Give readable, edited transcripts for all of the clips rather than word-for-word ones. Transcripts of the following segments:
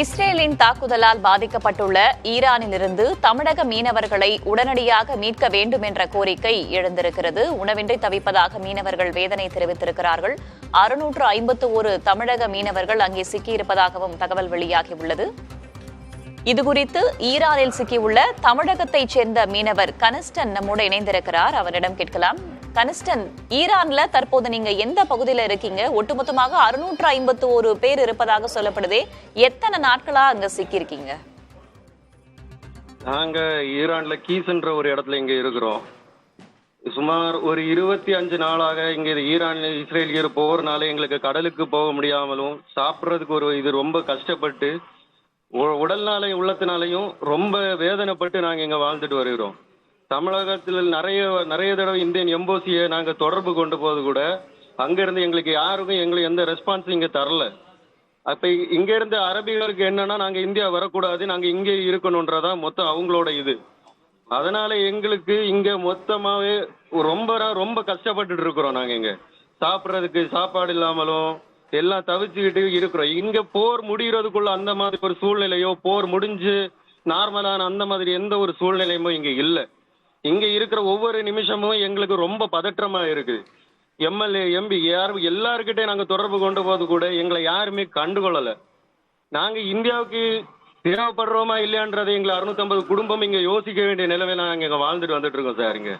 இஸ்ரேலின் தாக்குதலால் பாதிக்கப்பட்டுள்ள ஈரானிலிருந்து தமிழக மீனவர்களை உடனடியாக மீட்க வேண்டும் என்ற கோரிக்கை எழுந்திருக்கிறது. உணவின்றி தவிப்பதாக மீனவர்கள் வேதனை தெரிவித்திருக்கிறார்கள். 651 தமிழக மீனவர்கள் அங்கே சிக்கியிருப்பதாகவும் தகவல் வெளியாகியுள்ளது. இதுகுறித்து ஈரானில் சிக்கியுள்ள தமிழகத்தைச் சேர்ந்த மீனவர் கனிஸ்டன் நம்மோடு இணைந்திருக்கிறார். அவரிடம் கேட்கலாம். கனிஸ்டன், ஈரான்ல தற்போது நீங்க எந்த பகுதியில இருக்கீங்க? ஒட்டுமொத்தமாக 651 பேர் இருப்பதாக சொல்லப்படுதே, எத்தனை நாட்களா அங்க சிக்கியிருக்கீங்க? நாங்க ஈரான்ல கீஸ்ன்ற ஒரு இடத்துல இங்க இருக்கிறோம். சுமார் ஒரு 25 நாளாக இங்க ஈரான் இஸ்ரேலியர் போறனால எங்களுக்கு கடலுக்கு போக முடியாமலும் சாப்பிட்றதுக்கு இது ரொம்ப கஷ்டப்பட்டு உடல்நாளை உள்ளத்தினாலையும் ரொம்ப வேதனைப்பட்டு நாங்க இங்க வாழ்ந்துட்டு வருகிறோம். தமிழகத்தில் நிறைய தடவை இந்தியன் எம்போசியை நாங்க தொடர்பு கொண்டு போது கூட அங்கிருந்து எங்களுக்கு யாருக்கும் எங்களுக்கு எந்த ரெஸ்பான்ஸும் இங்க தரல. அப்ப இங்க இருந்து அரபிகளுக்கு என்னன்னா, நாங்க இந்தியா வரக்கூடாது, நாங்க இங்கே இருக்கணும்ன்றதான் மொத்தம் அவங்களோட இது. அதனால எங்களுக்கு இங்க மொத்தமாவே ரொம்ப கஷ்டப்பட்டுட்டு இருக்கிறோம். நாங்க இங்க சாப்பிட்றதுக்கு சாப்பாடு இல்லாமலும் எல்லாம் தவிச்சுக்கிட்டு இருக்கிறோம். இங்க போர் முடிகிறதுக்குள்ள அந்த மாதிரி ஒரு சூழ்நிலையோ, போர் முடிஞ்சு நார்மலான அந்த மாதிரி எந்த ஒரு சூழ்நிலையுமோ இங்க இல்லை. இங்க இருக்கிற ஒவ்வொரு நிமிஷமும் எங்களுக்கு ரொம்ப பதற்றமா இருக்கு. எம்எல்ஏ எம்பி எல்லாருக்கிட்டே நாங்க தொடர்பு கொண்டு போது கூட எங்களை யாருமே கண்டுகொள்ளல. நாங்க இந்தியாவுக்கு தேவைப்படுறோமா இல்லையான்றதை எங்களை 650 குடும்பம் இங்க யோசிக்க வேண்டிய நிலைமையில நாங்க இங்க வாழ்ந்துட்டு வந்துட்டு இருக்கோம் சார். இங்க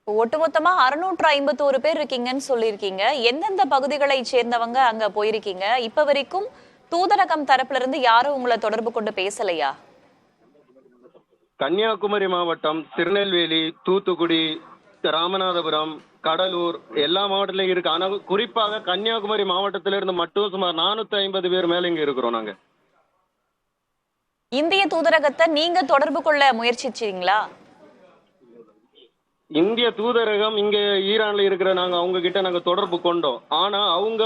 ஒட்டுமொத்தமா 651 பேர் இருக்கீங்கன்னு சொல்லியிருக்கீங்க. எந்தெந்த பகுதிகளை சேர்ந்தவங்க அங்க போயிருக்கீங்க? இப்ப வரைக்கும் தூதரகம் தரப்புல இருந்து யாரும் உங்களை தொடர்பு கொண்டு பேசலையா? கன்னியாகுமரி மாவட்டம், திருநெல்வேலி, தூத்துக்குடி, ராமநாதபுரம், கடலூர் எல்லா மாவட்டத்திலும் இருக்கு. ஆனா குறிப்பாக கன்னியாகுமரி மாவட்டத்திலிருந்து மட்டும் சுமார் 450 பேர் மேல இங்க இருக்கிறோம். நாங்க இந்திய தூதரகத்தை நீங்க தொடர்பு கொள்ள முயற்சிச்சீங்களா? இந்திய தூதரகம் இங்க ஈரான்ல இருக்கிற நாங்க அவங்க கிட்ட நாங்க தொடர்பு கொண்டோம். ஆனா அவங்க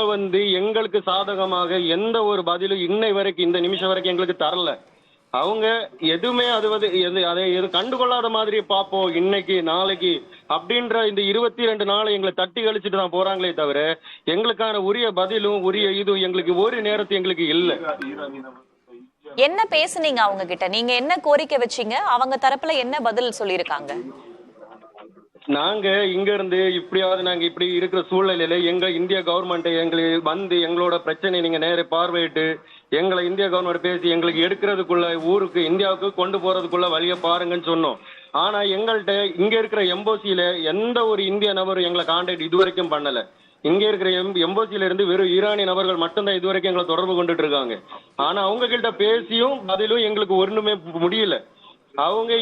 எங்களுக்கு சாதகமாக எந்த ஒரு பதிலும் இன்னை வரைக்கும் இந்த நிமிஷம் வரைக்கும் எங்களுக்கு தரல. அவங்க எதுவுமே அதை கண்டுகொள்ளாத மாதிரி பார்ப்போம் இன்னைக்கு நாளைக்கு அப்படின்ற இந்த 22 நாளை எங்களை தட்டி கழிச்சுட்டு தான் போறாங்களே தவிர எங்களுக்கான உரிய பதிலும் உரிய இதுவும் எங்களுக்கு ஒரு நேரத்து எங்களுக்கு இல்லை. என்ன பேசுனீங்க அவங்க கிட்ட? நீங்க என்ன கோரிக்கை வச்சீங்க? அவங்க தரப்புல என்ன பதில் சொல்லியிருக்காங்க? நாங்க இங்க இருந்து இப்படியாவது நாங்க இப்படி இருக்கிற சூழ்நிலையில எங்க இந்திய கவர்மெண்ட் எங்களுக்கு எங்களோட பிரச்சனை நீங்க நேர பார்வையிட்டு எங்களை இந்திய கவர்மெண்ட் பேசி எங்களுக்கு எடுக்கிறதுக்குள்ள ஊருக்கு இந்தியாவுக்கு கொண்டு போறதுக்குள்ள வழியை பாருங்கன்னு சொன்னோம். ஆனா எங்கள்கிட்ட இங்க இருக்கிற எம்போசியில எந்த ஒரு இந்திய நபரும் எங்களை கான்டாக்ட் இதுவரைக்கும் பண்ணல. இங்க இருக்கிற எம்போசியில இருந்து வெறும் ஈரானிய நபர்கள் மட்டும்தான் இதுவரைக்கும் எங்களை தொடர்பு கொண்டுட்டு இருக்காங்க. ஆனா அவங்க கிட்ட பேசியும் பதிலும் எங்களுக்கு ஒண்ணுமே முடியல. அவங்க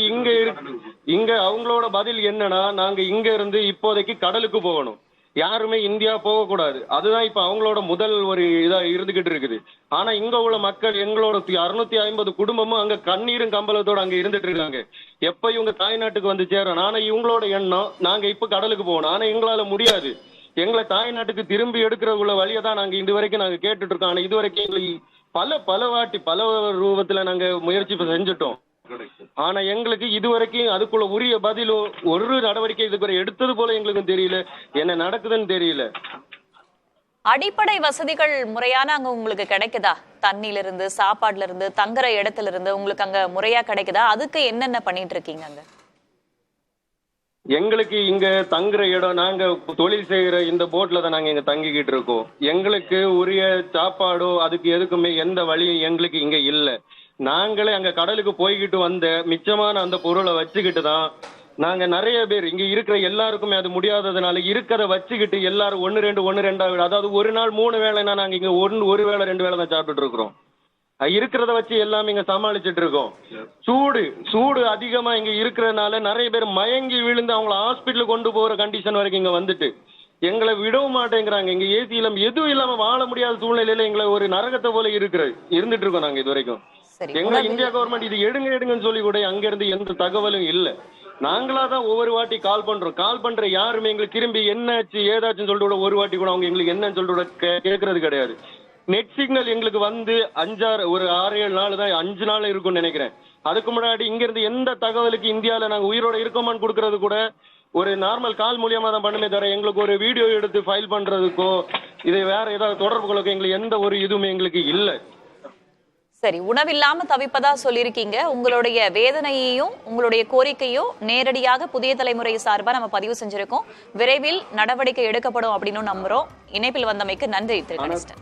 இங்க அவங்களோட பதில் என்னன்னா, நாங்க இங்க இருந்து இப்போதைக்கு கடலுக்கு போகணும், யாருமே இந்தியா போகக்கூடாது. அதுதான் இப்ப அவங்களோட முதல் ஒரு இதா இருந்துகிட்டு இருக்குது. ஆனா இங்க உள்ள மக்கள் எங்களோட 650 குடும்பமும் அங்க கண்ணீரும் கம்பளத்தோட அங்க இருந்துட்டு இருக்காங்க. எப்ப இவங்க தாய்நாட்டுக்கு வந்து சேரணும். ஆனா இவங்களோட எண்ணம் நாங்க இப்ப கடலுக்கு போகணும். ஆனா எங்களால முடியாது. எங்களை தாய்நாட்டுக்கு திரும்பி எடுக்கிறதுக்குள்ள வழியை தான் நாங்க இது வரைக்கும் நாங்க கேட்டுட்டு இருக்கோம். ஆனா இது வரைக்கும் எங்களுக்கு பல வாட்டி பல ரூபத்துல நாங்க முயற்சி செஞ்சுட்டோம். ஆனா எங்களுக்கு இதுவரைக்கும் அதுக்குள்ள உரிய பதிலும் ஒரு நடவடிக்கை இதுக்கு எடுத்தது போல எங்களுக்கு தெரியல. என்ன நடக்குதுன்னு தெரியல. அடிப்படை வசதிகள் முறையான அங்க உங்களுக்கு கிடைக்குதா? தண்ணில இருந்து, சாப்பாடுல இருந்து, தங்குற இடத்துல இருந்து உங்களுக்கு அங்க முறையா கிடைக்குதா? அதுக்கு என்னென்ன பண்ணிட்டு இருக்கீங்க? அங்க எங்களுக்கு இங்க தங்குற இடம், நாங்க தொழில் செய்யற இந்த போட்ல தான் நாங்க இங்க தங்கிக்கிட்டு இருக்கோம். எங்களுக்கு உரிய சாப்பாடோ அதுக்கு எதுக்குமே எந்த வழியும் எங்களுக்கு இங்க இல்லை. நாங்களே அங்க கடலுக்கு போய்கிட்டு வந்த மிச்சமான அந்த பொருளை வச்சுக்கிட்டு தான் நாங்க நிறைய பேர் இங்க இருக்கிற எல்லாருக்குமே அது முடியாததுனால இருக்கிறத வச்சுக்கிட்டு எல்லாரும் 1-2 அதாவது ஒரு நாள் 3 வேளைனா நாங்க இங்க ஒரு வேளை 2 வேளை தான் சாப்பிட்டுட்டு இருக்கிறோம். இருக்கிறத வச்சு எல்லாமே இங்க சமாளிச்சுட்டு இருக்கோம். சூடு அதிகமா இங்க இருக்கிறதுனால நிறைய பேர் மயங்கி விழுந்து அவங்கள ஹாஸ்பிட்டலுக்கு கொண்டு போற கண்டிஷன் வரைக்கும் இங்க வந்துட்டு எங்களை விடவும் மாட்டேங்கிறாங்க. இங்க ஏசி இல்லாம எதுவும் இல்லாம வாழ முடியாத சூழ்நிலையில எங்களை ஒரு நரகத்தை போல இருந்துட்டு இருக்கோம் நாங்க இது வரைக்கும். எங்களை இந்தியா கவர்மெண்ட் இது எடுங்கன்னு சொல்லி கூட அங்க இருந்து எந்த தகவலும் இல்லை. நாங்களா தான் ஒவ்வொரு வாட்டி கால் பண்ற யாருமே எங்களுக்கு திரும்பி என்னாச்சு ஏதாச்சும் சொல்லிட்டு கூட ஒரு வாட்டி கூட அவங்க எங்களுக்கு என்னன்னு சொல்லிட்டு கேட்கறது கிடையாது. நெட் சிக்னல் எங்களுக்கு ஒரு 6-7 நாள் தான், 5 நாள் இருக்கும்னு நினைக்கிறேன். அதுக்கு முன்னாடி இங்க இருந்து எந்த தகவலுக்கு இந்தியாவில நாங்க உயிரோட இருக்கோமான்னு கொடுக்கறது கூட ஒரு நார்மல் கால் மூலியமா தான் பண்ணுமே தவிர எங்களுக்கு ஒரு வீடியோ எடுத்து ஃபைல் பண்றதுக்கோ இதை வேற ஏதாவது தொடர்பு கொள்ளக்கோ எங்களுக்கு எந்த ஒரு இதுவுமே எங்களுக்கு இல்லை. சரி, உணவில்லாம தவிப்பதா சொல்லியிருக்கீங்க. உங்களுடைய வேதனையையும் உங்களுடைய கோரிக்கையும் நேரடியாக புதிய தலைமுறை சார்பா நம்ம பதிவு செஞ்சிருக்கோம். விரைவில் நடவடிக்கை எடுக்கப்படும் அப்படின்னு நம்புறோம். இணைப்பில் வந்தமைக்கு நன்றி திரு கணேசன்.